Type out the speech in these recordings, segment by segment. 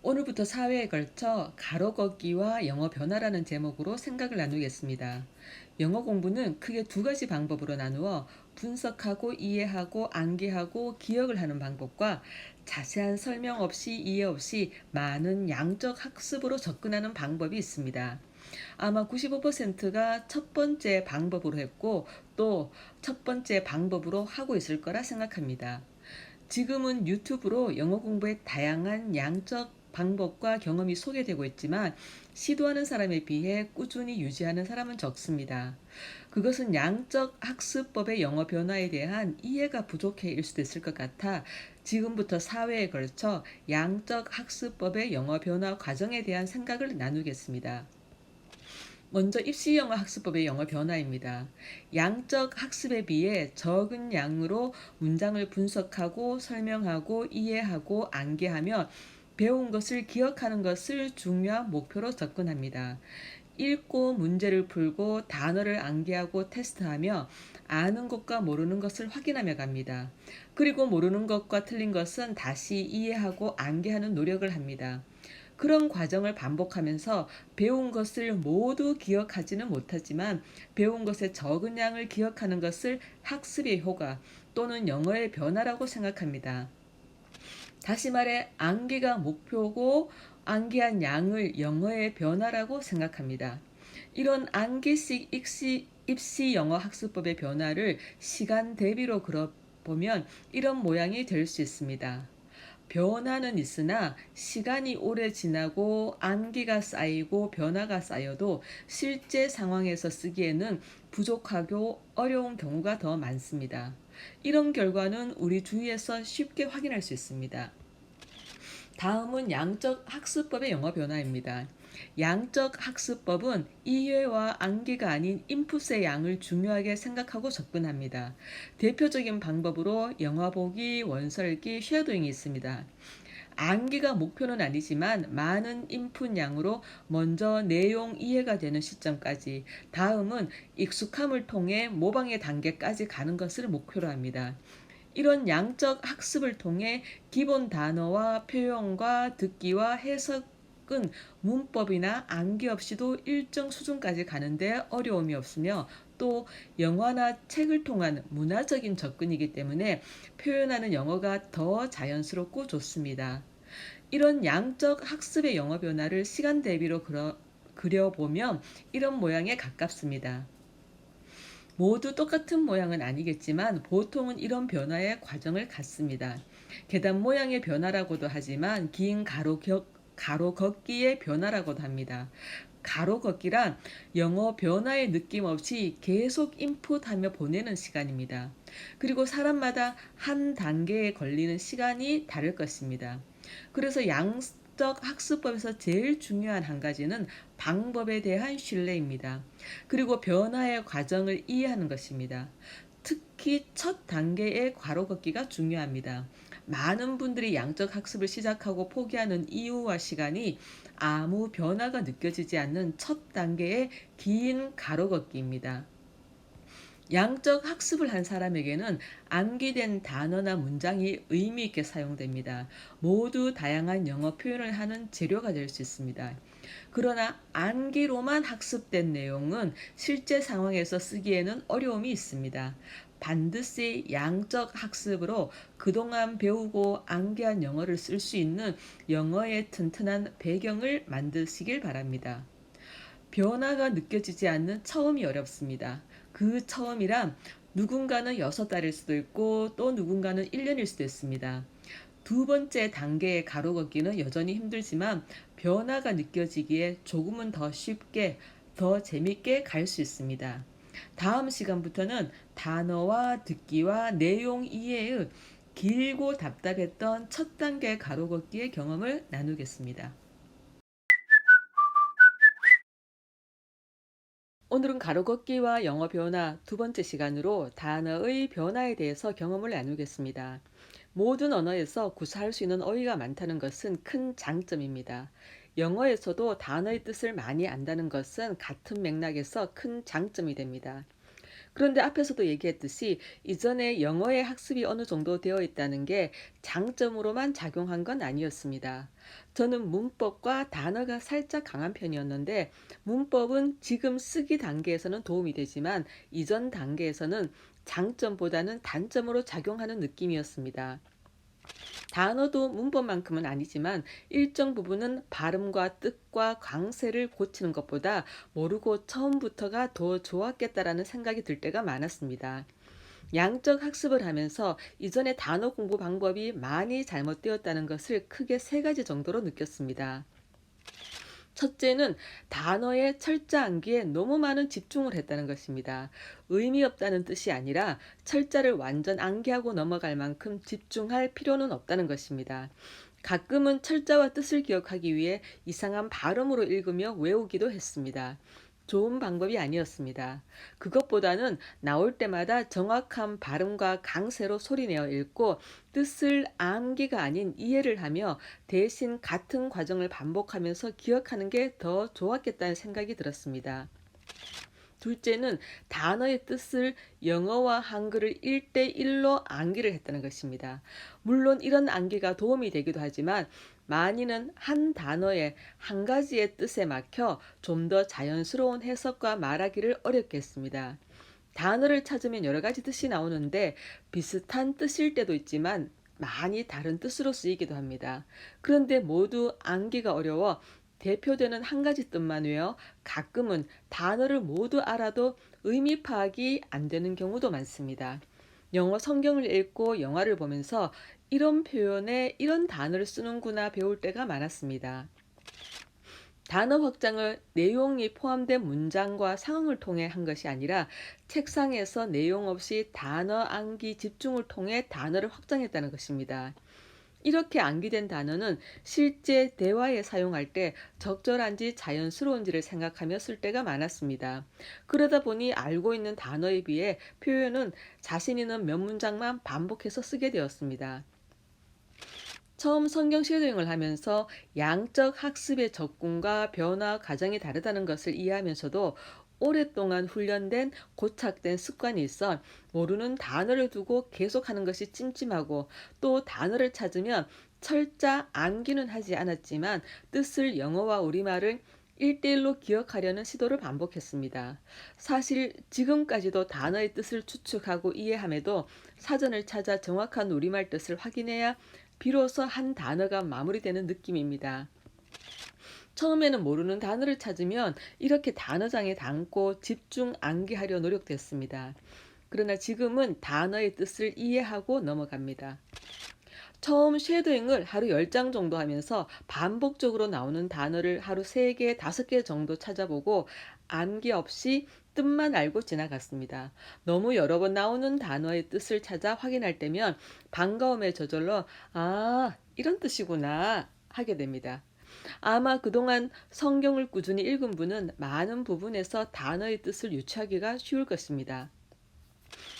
오늘부터 사회에 걸쳐 가로 걷기와 영어 변화라는 제목으로 생각을 나누겠습니다. 영어 공부는 크게 두 가지 방법으로 나누어 분석하고 이해하고 암기하고 기억을 하는 방법과 자세한 설명 없이 이해 없이 많은 양적 학습으로 접근하는 방법이 있습니다. 아마 95%가 첫 번째 방법으로 했고 또 첫 번째 방법으로 하고 있을 거라 생각합니다. 지금은 유튜브로 영어 공부의 다양한 양적 방법과 경험이 소개되고 있지만 시도하는 사람에 비해 꾸준히 유지하는 사람은 적습니다. 그것은 양적 학습법의 영어 변화에 대한 이해가 부족해일 수도 있을 것 같아 지금부터 사회에 걸쳐 양적 학습법의 영어 변화 과정에 대한 생각을 나누겠습니다. 먼저 입시 영어 학습법의 영어 변화입니다. 양적 학습에 비해 적은 양으로 문장을 분석하고 설명하고 이해하고 암기하며 배운 것을 기억하는 것을 중요한 목표로 접근합니다. 읽고 문제를 풀고 단어를 암기하고 테스트하며 아는 것과 모르는 것을 확인하며 갑니다. 그리고 모르는 것과 틀린 것은 다시 이해하고 암기하는 노력을 합니다. 그런 과정을 반복하면서 배운 것을 모두 기억하지는 못하지만 배운 것의 적은 양을 기억하는 것을 학습의 효과 또는 영어의 변화라고 생각합니다. 다시 말해 암기가 목표고 암기한 양을 영어의 변화라고 생각합니다. 이런 암기식 입시 영어 학습법의 변화를 시간 대비로 그려보면 이런 모양이 될 수 있습니다. 변화는 있으나 시간이 오래 지나고 암기가 쌓이고 변화가 쌓여도 실제 상황에서 쓰기에는 부족하고 어려운 경우가 더 많습니다. 이런 결과는 우리 주위에서 쉽게 확인할 수 있습니다. 다음은 양적 학습법의 영어 변화입니다. 양적 학습법은 이해와 암기가 아닌 인풋의 양을 중요하게 생각하고 접근합니다. 대표적인 방법으로 영화 보기, 원설기, 쉐도잉이 있습니다. 암기가 목표는 아니지만 많은 인풋 양으로 먼저 내용 이해가 되는 시점까지, 다음은 익숙함을 통해 모방의 단계까지 가는 것을 목표로 합니다. 이런 양적 학습을 통해 기본 단어와 표현과 듣기와 해석은 문법이나 암기 없이도 일정 수준까지 가는데 어려움이 없으며 또 영화나 책을 통한 문화적인 접근이기 때문에 표현하는 영어가 더 자연스럽고 좋습니다. 이런 양적 학습의 영어 변화를 시간 대비로 그려보면 이런 모양에 가깝습니다. 모두 똑같은 모양은 아니겠지만 보통은 이런 변화의 과정을 갖습니다. 계단 모양의 변화라고도 하지만 긴 가로 걷기의 변화라고도 합니다. 가로 걷기란 영어 변화의 느낌 없이 계속 인풋하며 보내는 시간입니다. 그리고 사람마다 한 단계에 걸리는 시간이 다를 것입니다. 그래서 양적 학습법에서 제일 중요한 한 가지는 방법에 대한 신뢰입니다. 그리고 변화의 과정을 이해하는 것입니다. 특히 첫 단계의 괄호 걷기가 중요합니다. 많은 분들이 양적 학습을 시작하고 포기하는 이유와 시간이 아무 변화가 느껴지지 않는 첫 단계의 긴 가로 걷기입니다. 양적 학습을 한 사람에게는 암기된 단어나 문장이 의미 있게 사용됩니다. 모두 다양한 영어 표현을 하는 재료가 될 수 있습니다. 그러나 암기로만 학습된 내용은 실제 상황에서 쓰기에는 어려움이 있습니다. 반드시 양적 학습으로 그동안 배우고 암기한 영어를 쓸 수 있는 영어의 튼튼한 배경을 만드시길 바랍니다. 변화가 느껴지지 않는 처음이 어렵습니다. 그 처음이란 누군가는 6달일 수도 있고 또 누군가는 1년일 수도 있습니다. 두 번째 단계의 가로 걷기는 여전히 힘들지만 변화가 느껴지기에 조금은 더 쉽게, 더 재밌게 갈 수 있습니다. 다음 시간부터는 단어와 듣기와 내용 이해의 길고 답답했던 첫 단계 가로 걷기의 경험을 나누겠습니다. 오늘은 가로 걷기와 영어 변화 두 번째 시간으로 단어의 변화에 대해서 경험을 나누겠습니다. 모든 언어에서 구사할 수 있는 어휘가 많다는 것은 큰 장점입니다. 영어에서도 단어의 뜻을 많이 안다는 것은 같은 맥락에서 큰 장점이 됩니다. 그런데 앞에서도 얘기했듯이 이전에 영어의 학습이 어느 정도 되어 있다는 게 장점으로만 작용한 건 아니었습니다. 저는 문법과 단어가 살짝 강한 편이었는데 문법은 지금 쓰기 단계에서는 도움이 되지만 이전 단계에서는 장점보다는 단점으로 작용하는 느낌이었습니다. 단어도 문법만큼은 아니지만 일정 부분은 발음과 뜻과 강세를 고치는 것보다 모르고 처음부터가 더 좋았겠다라는 생각이 들 때가 많았습니다. 양적 학습을 하면서 이전의 단어 공부 방법이 많이 잘못되었다는 것을 크게 세 가지 정도로 느꼈습니다. 첫째는 단어의 철자 암기에 너무 많은 집중을 했다는 것입니다. 의미 없다는 뜻이 아니라 철자를 완전 암기하고 넘어갈 만큼 집중할 필요는 없다는 것입니다. 가끔은 철자와 뜻을 기억하기 위해 이상한 발음으로 읽으며 외우기도 했습니다. 좋은 방법이 아니었습니다. 그것보다는 나올 때마다 정확한 발음과 강세로 소리내어 읽고 뜻을 암기가 아닌 이해를 하며 대신 같은 과정을 반복하면서 기억하는 게 더 좋았겠다는 생각이 들었습니다. 둘째는 단어의 뜻을 영어와 한글을 1대1로 암기를 했다는 것입니다. 물론 이런 암기가 도움이 되기도 하지만 많이는 한 단어의 한 가지의 뜻에 막혀 좀 더 자연스러운 해석과 말하기를 어렵게 했습니다. 단어를 찾으면 여러 가지 뜻이 나오는데 비슷한 뜻일 때도 있지만 많이 다른 뜻으로 쓰이기도 합니다. 그런데 모두 암기가 어려워 대표되는 한 가지 뜻만 외워 가끔은 단어를 모두 알아도 의미 파악이 안 되는 경우도 많습니다. 영어 성경을 읽고 영화를 보면서 이런 표현에 이런 단어를 쓰는구나 배울 때가 많았습니다. 단어 확장을 내용이 포함된 문장과 상황을 통해 한 것이 아니라 책상에서 내용 없이 단어 암기 집중을 통해 단어를 확장했다는 것입니다. 이렇게 암기된 단어는 실제 대화에 사용할 때 적절한지 자연스러운지를 생각하며 쓸 때가 많았습니다. 그러다 보니 알고 있는 단어에 비해 표현은 자신 있는 몇 문장만 반복해서 쓰게 되었습니다. 처음 성경 쉐도잉을 하면서 양적 학습의 접근과 변화 과정이 다르다는 것을 이해하면서도 오랫동안 훈련된 고착된 습관이 있어 모르는 단어를 두고 계속하는 것이 찜찜하고 또 단어를 찾으면 철자 암기는 하지 않았지만 뜻을 영어와 우리말을 1대1로 기억하려는 시도를 반복했습니다. 사실 지금까지도 단어의 뜻을 추측하고 이해함에도 사전을 찾아 정확한 우리말 뜻을 확인해야 비로소 한 단어가 마무리되는 느낌입니다. 처음에는 모르는 단어를 찾으면 이렇게 단어장에 담고 집중 암기하려 노력됐습니다. 그러나 지금은 단어의 뜻을 이해하고 넘어갑니다. 처음 쉐도잉을 하루 10장 정도 하면서 반복적으로 나오는 단어를 하루 3개, 5개 정도 찾아보고 암기 없이 뜻만 알고 지나갔습니다. 너무 여러 번 나오는 단어의 뜻을 찾아 확인할 때면 반가움에 저절로 이런 뜻이구나 하게 됩니다. 아마 그동안 성경을 꾸준히 읽은 분은 많은 부분에서 단어의 뜻을 유추하기가 쉬울 것입니다.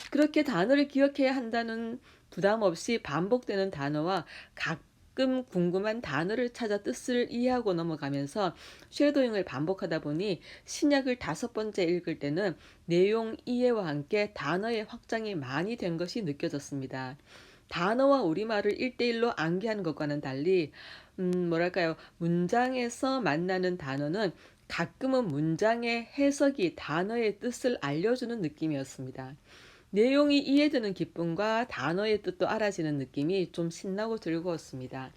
그렇게 단어를 기억해야 한다는 부담 없이 반복되는 단어와 가끔 궁금한 단어를 찾아 뜻을 이해하고 넘어가면서 쉐도잉을 반복하다 보니 신약을 5번째 읽을 때는 내용 이해와 함께 단어의 확장이 많이 된 것이 느껴졌습니다. 단어와 우리말을 1대1로 암기하는 것과는 달리 문장에서 만나는 단어는 가끔은 문장의 해석이 단어의 뜻을 알려주는 느낌이었습니다. 내용이 이해되는 기쁨과 단어의 뜻도 알아지는 느낌이 좀 신나고 즐거웠습니다.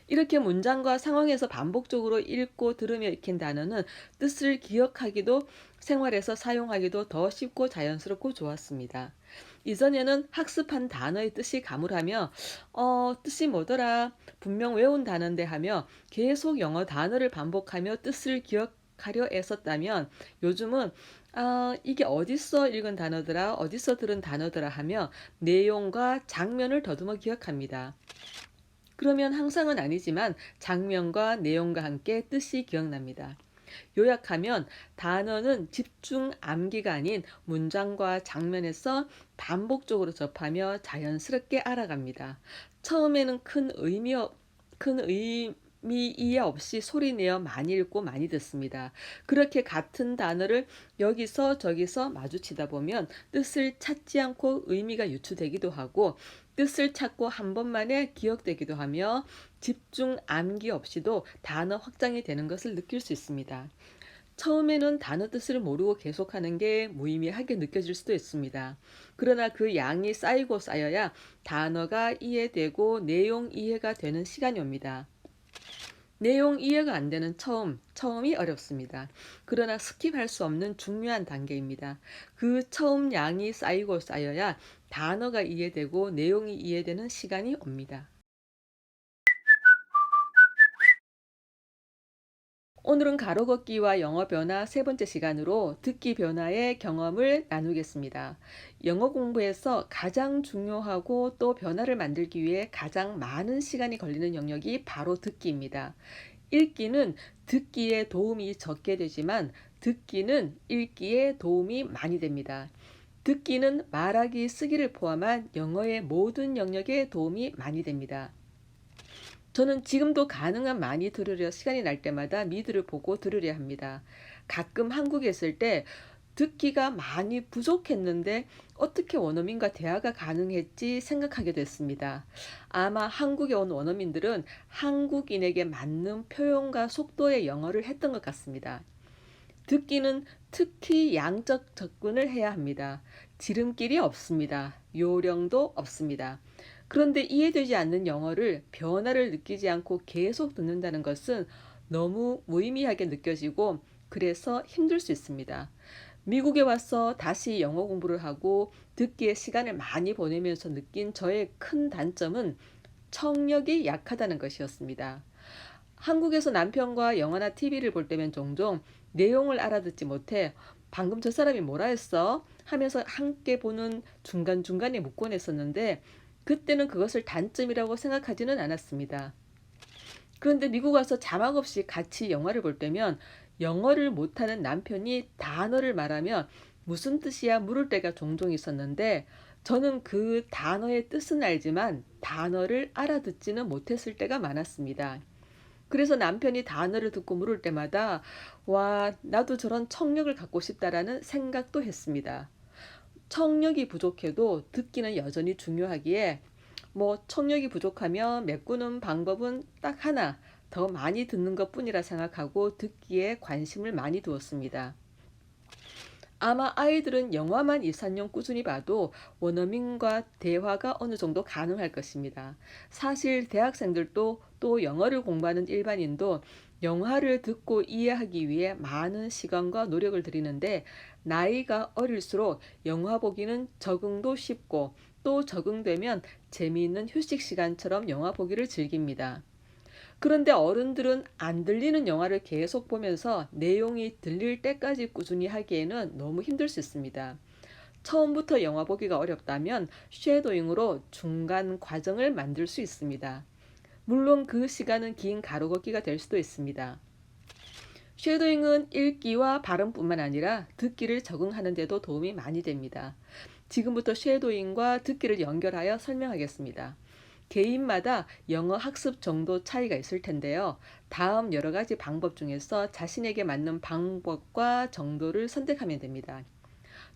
이렇게 문장과 상황에서 반복적으로 읽고 들으며 익힌 단어는 뜻을 기억하기도 생활에서 사용하기도 더 쉽고 자연스럽고 좋았습니다. 이전에는 학습한 단어의 뜻이 가물하며 뜻이 뭐더라 분명 외운 단어인데 하며 계속 영어 단어를 반복하며 뜻을 기억하려 애썼다면 요즘은 이게 어디서 읽은 단어더라 어디서 들은 단어더라 하며 내용과 장면을 더듬어 기억합니다. 그러면 항상은 아니지만 장면과 내용과 함께 뜻이 기억납니다. 요약하면 단어는 집중 암기가 아닌 문장과 장면에서 반복적으로 접하며 자연스럽게 알아갑니다. 처음에는 큰 의미 이해 없이 소리내어 많이 읽고 많이 듣습니다. 그렇게 같은 단어를 여기서 저기서 마주치다 보면 뜻을 찾지 않고 의미가 유추되기도 하고 뜻을 찾고 한 번만에 기억되기도 하며 집중 암기 없이도 단어 확장이 되는 것을 느낄 수 있습니다. 처음에는 단어 뜻을 모르고 계속하는 게 무의미하게 느껴질 수도 있습니다. 그러나 그 양이 쌓이고 쌓여야 단어가 이해되고 내용 이해가 되는 시간이 옵니다. 내용 이해가 안 되는 처음이 어렵습니다. 그러나 스킵할 수 없는 중요한 단계입니다. 그 처음 양이 쌓이고 쌓여야 단어가 이해되고 내용이 이해되는 시간이 옵니다. 오늘은 가로 걷기와 영어 변화 세 번째 시간으로 듣기 변화의 경험을 나누겠습니다. 영어 공부에서 가장 중요하고 또 변화를 만들기 위해 가장 많은 시간이 걸리는 영역이 바로 듣기입니다. 읽기는 듣기에 도움이 적게 되지만 듣기는 읽기에 도움이 많이 됩니다. 듣기는 말하기, 쓰기를 포함한 영어의 모든 영역에 도움이 많이 됩니다. 저는 지금도 가능한 많이 들으려 시간이 날 때마다 미드를 보고 들으려 합니다. 가끔 한국에 있을 때 듣기가 많이 부족했는데 어떻게 원어민과 대화가 가능했지 생각하게 됐습니다. 아마 한국에 온 원어민들은 한국인에게 맞는 표현과 속도의 영어를 했던 것 같습니다. 듣기는 특히 양적 접근을 해야 합니다. 지름길이 없습니다. 요령도 없습니다. 그런데 이해되지 않는 영어를 변화를 느끼지 않고 계속 듣는다는 것은 너무 무의미하게 느껴지고 그래서 힘들 수 있습니다. 미국에 와서 다시 영어 공부를 하고 듣기에 시간을 많이 보내면서 느낀 저의 큰 단점은 청력이 약하다는 것이었습니다. 한국에서 남편과 영화나 TV를 볼 때면 종종 내용을 알아듣지 못해 방금 저 사람이 뭐라 했어? 하면서 함께 보는 중간중간에 묻곤 했었는데 그때는 그것을 단점이라고 생각하지는 않았습니다. 그런데 미국 와서 자막 없이 같이 영화를 볼 때면 영어를 못하는 남편이 단어를 말하면 무슨 뜻이야 물을 때가 종종 있었는데 저는 그 단어의 뜻은 알지만 단어를 알아듣지는 못했을 때가 많았습니다. 그래서 남편이 단어를 듣고 물을 때마다 와, 나도 저런 청력을 갖고 싶다라는 생각도 했습니다. 청력이 부족해도 듣기는 여전히 중요하기에 청력이 부족하면 메꾸는 방법은 딱 하나, 더 많이 듣는 것뿐이라 생각하고 듣기에 관심을 많이 두었습니다. 아마 아이들은 영화만 2, 3년 꾸준히 봐도 원어민과 대화가 어느 정도 가능할 것입니다. 사실 대학생들도 또 영어를 공부하는 일반인도 영화를 듣고 이해하기 위해 많은 시간과 노력을 들이는데 나이가 어릴수록 영화 보기는 적응도 쉽고 또 적응되면 재미있는 휴식 시간처럼 영화 보기를 즐깁니다. 그런데 어른들은 안 들리는 영화를 계속 보면서 내용이 들릴 때까지 꾸준히 하기에는 너무 힘들 수 있습니다. 처음부터 영화 보기가 어렵다면 쉐도잉으로 중간 과정을 만들 수 있습니다. 물론 그 시간은 긴 가로 걷기가 될 수도 있습니다. 쉐도잉은 읽기와 발음뿐만 아니라 듣기를 적응하는 데도 도움이 많이 됩니다. 지금부터 쉐도잉과 듣기를 연결하여 설명하겠습니다. 개인마다 영어 학습 정도 차이가 있을 텐데요. 다음 여러 가지 방법 중에서 자신에게 맞는 방법과 정도를 선택하면 됩니다.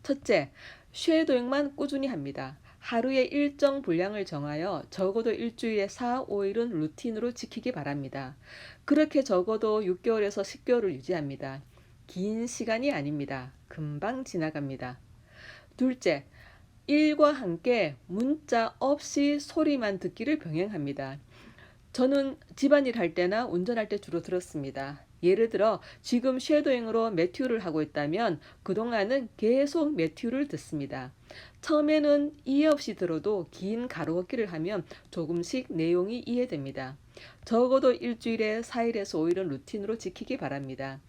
첫째, 쉐도잉만 꾸준히 합니다. 하루에 일정 분량을 정하여 적어도 일주일에 4, 5일은 루틴으로 지키기 바랍니다. 그렇게 적어도 6개월에서 10개월을 유지합니다. 긴 시간이 아닙니다. 금방 지나갑니다. 둘째, 일과 함께 문자 없이 소리만 듣기를 병행합니다. 저는 집안일 할 때나 운전할 때 주로 들었습니다. 예를 들어 지금 쉐도잉으로 매튜를 하고 있다면 그동안은 계속 매튜를 듣습니다. 처음에는 이해 없이 들어도 긴 가로 걷기를 하면 조금씩 내용이 이해됩니다. 적어도 일주일에 4일에서 5일은 루틴으로 지키기 바랍니다.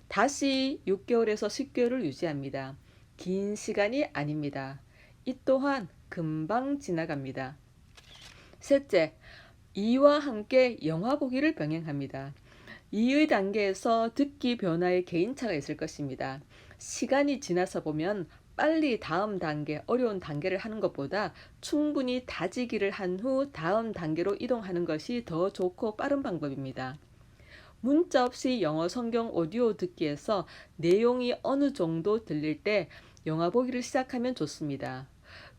다시 6개월에서 10개월을 유지합니다. 긴 시간이 아닙니다. 이 또한 금방 지나갑니다. 셋째, 이와 함께 영화 보기를 병행합니다. 이의 단계에서 듣기 변화의 개인차가 있을 것입니다. 시간이 지나서 보면 빨리 다음 단계, 어려운 단계를 하는 것보다 충분히 다지기를 한 후 다음 단계로 이동하는 것이 더 좋고 빠른 방법입니다. 문자 없이 영어 성경 오디오 듣기에서 내용이 어느 정도 들릴 때 영화 보기를 시작하면 좋습니다.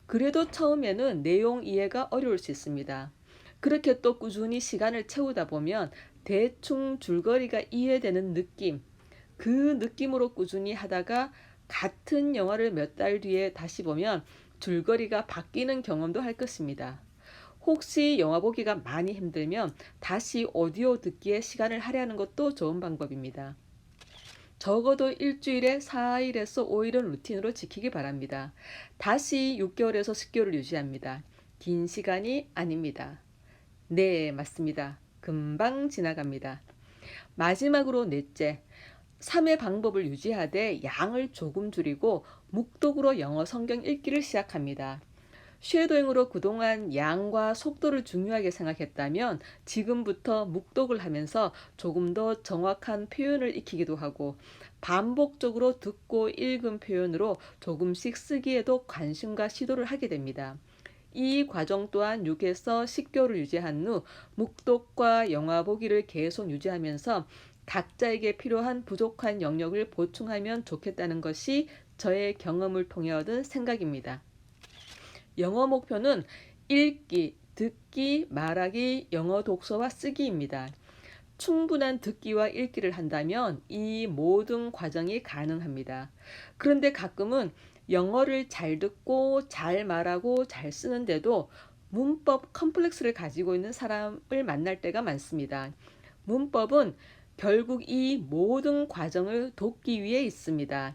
그래도 처음에는 내용 이해가 어려울 수 있습니다. 그렇게 또 꾸준히 시간을 채우다 보면 대충 줄거리가 이해되는 느낌, 그 느낌으로 꾸준히 하다가 같은 영화를 몇 달 뒤에 다시 보면 줄거리가 바뀌는 경험도 할 것입니다. 혹시 영화 보기가 많이 힘들면 다시 오디오 듣기에 시간을 할애하는 것도 좋은 방법입니다. 적어도 일주일에 4일에서 5일은 루틴으로 지키기 바랍니다. 다시 6개월에서 10개월을 유지합니다. 긴 시간이 아닙니다. 네, 맞습니다. 금방 지나갑니다. 마지막으로 넷째, 3회 방법을 유지하되 양을 조금 줄이고 묵독으로 영어 성경 읽기를 시작합니다. 쉐도잉으로 그동안 양과 속도를 중요하게 생각했다면 지금부터 묵독을 하면서 조금 더 정확한 표현을 익히기도 하고 반복적으로 듣고 읽은 표현으로 조금씩 쓰기에도 관심과 시도를 하게 됩니다. 이 과정 또한 6에서 10개월을 유지한 후 묵독과 영화 보기를 계속 유지하면서 각자에게 필요한 부족한 영역을 보충하면 좋겠다는 것이 저의 경험을 통해 얻은 생각입니다. 영어 목표는 읽기, 듣기, 말하기, 영어 독서와 쓰기입니다. 충분한 듣기와 읽기를 한다면 이 모든 과정이 가능합니다. 그런데 가끔은 영어를 잘 듣고 잘 말하고 잘 쓰는데도 문법 컴플렉스를 가지고 있는 사람을 만날 때가 많습니다. 문법은 결국 이 모든 과정을 돕기 위해 있습니다.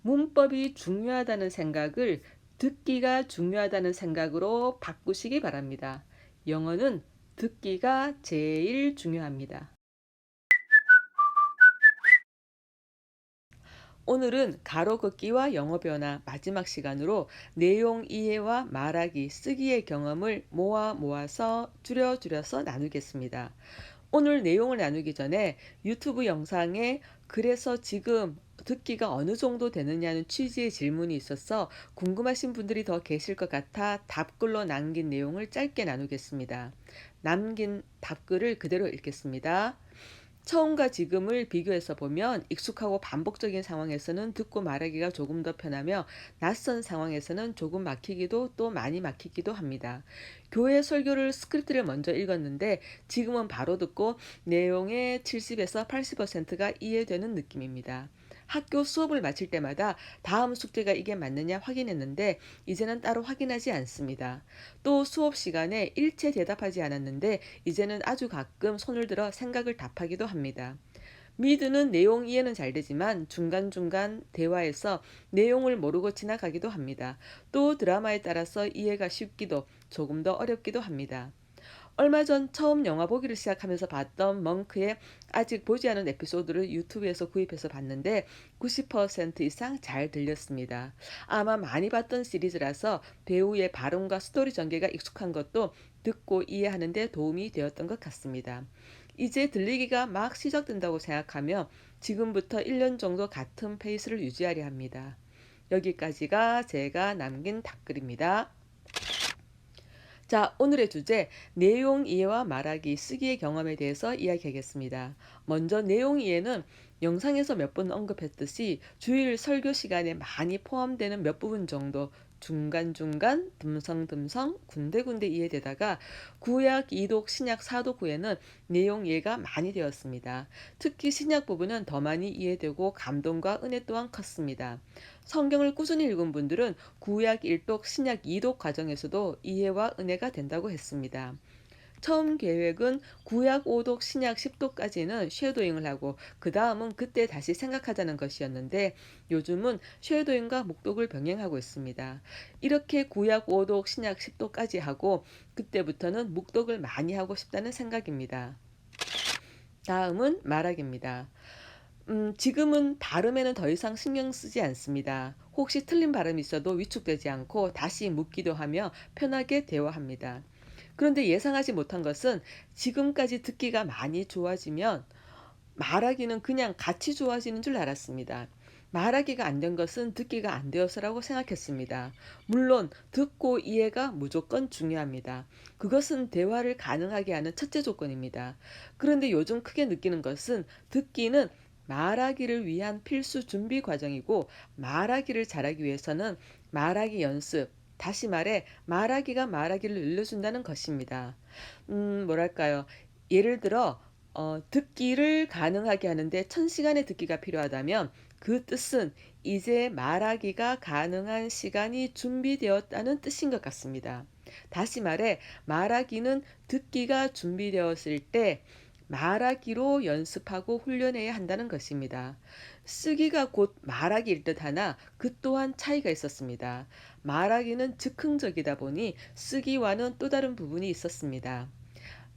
문법이 중요하다는 생각을 듣기가 중요하다는 생각으로 바꾸시기 바랍니다. 영어는 듣기가 제일 중요합니다. 오늘은 가로 긋기와 영어 변화 마지막 시간으로 내용 이해와 말하기, 쓰기의 경험을 모아서 줄여서 나누겠습니다. 오늘 내용을 나누기 전에 유튜브 영상에 그래서 지금 듣기가 어느 정도 되느냐는 취지의 질문이 있어서 궁금하신 분들이 더 계실 것 같아 답글로 남긴 내용을 짧게 나누겠습니다. 남긴 답글을 그대로 읽겠습니다. 처음과 지금을 비교해서 보면 익숙하고 반복적인 상황에서는 듣고 말하기가 조금 더 편하며 낯선 상황에서는 조금 막히기도 또 많이 막히기도 합니다. 교회 설교를 스크립트를 먼저 읽었는데 지금은 바로 듣고 내용의 70에서 80%가 이해되는 느낌입니다. 학교 수업을 마칠 때마다 다음 숙제가 이게 맞느냐 확인했는데 이제는 따로 확인하지 않습니다. 또 수업 시간에 일체 대답하지 않았는데 이제는 아주 가끔 손을 들어 생각을 답하기도 합니다. 미드는 내용 이해는 잘 되지만 중간중간 대화에서 내용을 모르고 지나가기도 합니다. 또 드라마에 따라서 이해가 쉽기도 조금 더 어렵기도 합니다. 얼마 전 처음 영화 보기를 시작하면서 봤던 멍크의 아직 보지 않은 에피소드를 유튜브에서 구입해서 봤는데 90% 이상 잘 들렸습니다. 아마 많이 봤던 시리즈라서 배우의 발음과 스토리 전개가 익숙한 것도 듣고 이해하는 데 도움이 되었던 것 같습니다. 이제 들리기가 막 시작된다고 생각하며 지금부터 1년 정도 같은 페이스를 유지하려 합니다. 여기까지가 제가 남긴 답글입니다. 자, 오늘의 주제, 내용 이해와 말하기, 쓰기의 경험에 대해서 이야기하겠습니다. 먼저 내용 이해는 영상에서 몇 번 언급했듯이 주일 설교 시간에 많이 포함되는 몇 부분 정도 중간중간 듬성듬성 군데군데 이해되다가 구약 2독 신약 4독 후에는 내용 이해가 많이 되었습니다. 특히 신약 부분은 더 많이 이해되고 감동과 은혜 또한 컸습니다. 성경을 꾸준히 읽은 분들은 구약 1독 신약 2독 과정에서도 이해와 은혜가 된다고 했습니다. 처음 계획은 구약 5독 신약 10독까지는 쉐도잉을 하고 그 다음은 그때 다시 생각하자는 것이었는데 요즘은 쉐도잉과 묵독을 병행하고 있습니다. 이렇게 구약 5독 신약 10독까지 하고 그때부터는 묵독을 많이 하고 싶다는 생각입니다. 다음은 말하기입니다. 지금은 발음에는 더 이상 신경 쓰지 않습니다. 혹시 틀린 발음이 있어도 위축되지 않고 다시 묻기도 하며 편하게 대화합니다. 그런데 예상하지 못한 것은 지금까지 듣기가 많이 좋아지면 말하기는 그냥 같이 좋아지는 줄 알았습니다. 말하기가 안 된 것은 듣기가 안 되어서라고 생각했습니다. 물론 듣고 이해가 무조건 중요합니다. 그것은 대화를 가능하게 하는 첫째 조건입니다. 그런데 요즘 크게 느끼는 것은 듣기는 말하기를 위한 필수 준비 과정이고 말하기를 잘하기 위해서는 말하기 연습, 다시 말해 말하기가 말하기를 늘려준다는 것입니다. 뭐랄까요? 예를 들어 듣기를 가능하게 하는데 1000시간의 듣기가 필요하다면 그 뜻은 이제 말하기가 가능한 시간이 준비되었다는 뜻인 것 같습니다. 다시 말해 말하기는 듣기가 준비되었을 때 말하기로 연습하고 훈련해야 한다는 것입니다. 쓰기가 곧 말하기일 듯하나 그 또한 차이가 있었습니다. 말하기는 즉흥적이다 보니 쓰기와는 또 다른 부분이 있었습니다.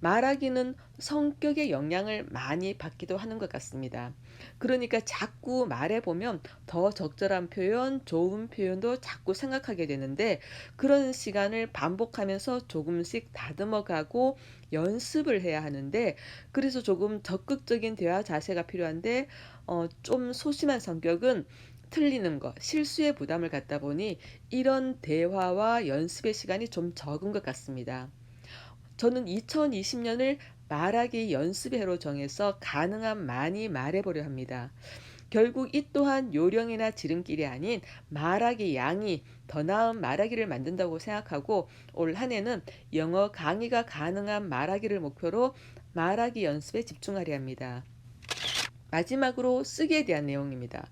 말하기는 성격의 영향을 많이 받기도 하는 것 같습니다. 그러니까 자꾸 말해보면 더 적절한 표현, 좋은 표현도 자꾸 생각하게 되는데 그런 시간을 반복하면서 조금씩 다듬어가고 연습을 해야 하는데 그래서 조금 적극적인 대화 자세가 필요한데 좀 소심한 성격은 틀리는 것, 실수에 부담을 갖다 보니 이런 대화와 연습의 시간이 좀 적은 것 같습니다. 저는 2020년을 말하기 연습의 해로 정해서 가능한 많이 말해보려 합니다. 결국 이 또한 요령이나 지름길이 아닌 말하기 양이 더 나은 말하기를 만든다고 생각하고 올 한 해는 영어 강의가 가능한 말하기를 목표로 말하기 연습에 집중하려 합니다. 마지막으로 쓰기에 대한 내용입니다.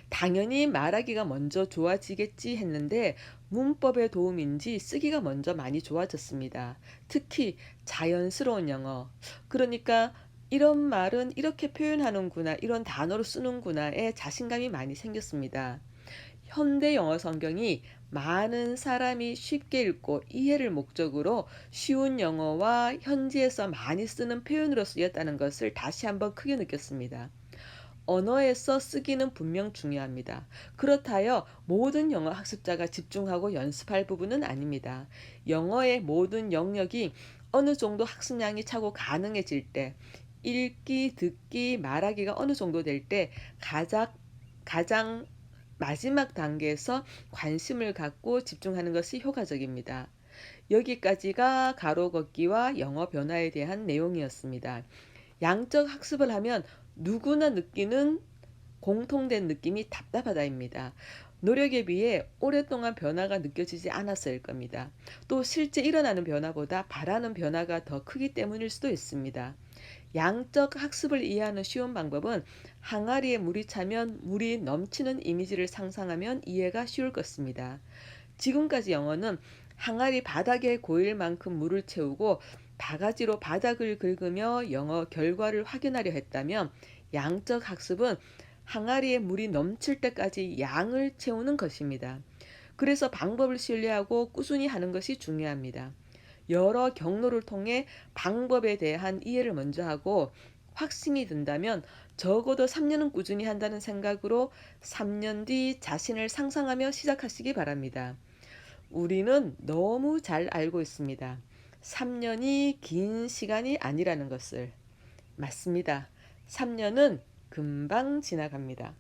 당연히 말하기가 먼저 좋아지겠지 했는데 문법의 도움인지 쓰기가 먼저 많이 좋아졌습니다. 특히 자연스러운 영어. 그러니까 이런 말은 이렇게 표현하는구나, 이런 단어로 쓰는구나에 자신감이 많이 생겼습니다. 현대 영어 성경이 많은 사람이 쉽게 읽고 이해를 목적으로 쉬운 영어와 현지에서 많이 쓰는 표현으로 쓰였다는 것을 다시 한번 크게 느꼈습니다. 언어에서 쓰기는 분명 중요합니다. 그렇다여 모든 영어 학습자가 집중하고 연습할 부분은 아닙니다. 영어의 모든 영역이 어느 정도 학습량이 차고 가능해질 때, 읽기, 듣기, 말하기가 어느 정도 될 때 가장 마지막 단계에서 관심을 갖고 집중하는 것이 효과적입니다. 여기까지가 가로 걷기와 영어 변화에 대한 내용이었습니다. 양적 학습을 하면 누구나 느끼는 공통된 느낌이 답답하다입니다. 노력에 비해 오랫동안 변화가 느껴지지 않았을 겁니다. 또 실제 일어나는 변화보다 바라는 변화가 더 크기 때문일 수도 있습니다. 양적 학습을 이해하는 쉬운 방법은 항아리에 물이 차면 물이 넘치는 이미지를 상상하면 이해가 쉬울 것입니다. 지금까지 영어는 항아리 바닥에 고일 만큼 물을 채우고 바가지로 바닥을 긁으며 영어 결과를 확인하려 했다면 양적 학습은 항아리에 물이 넘칠 때까지 양을 채우는 것입니다. 그래서 방법을 신뢰하고 꾸준히 하는 것이 중요합니다. 여러 경로를 통해 방법에 대한 이해를 먼저 하고 확신이 든다면 적어도 3년은 꾸준히 한다는 생각으로 3년 뒤 자신을 상상하며 시작하시기 바랍니다. 우리는 너무 잘 알고 있습니다. 3년이 긴 시간이 아니라는 것을. 맞습니다. 3년은 금방 지나갑니다.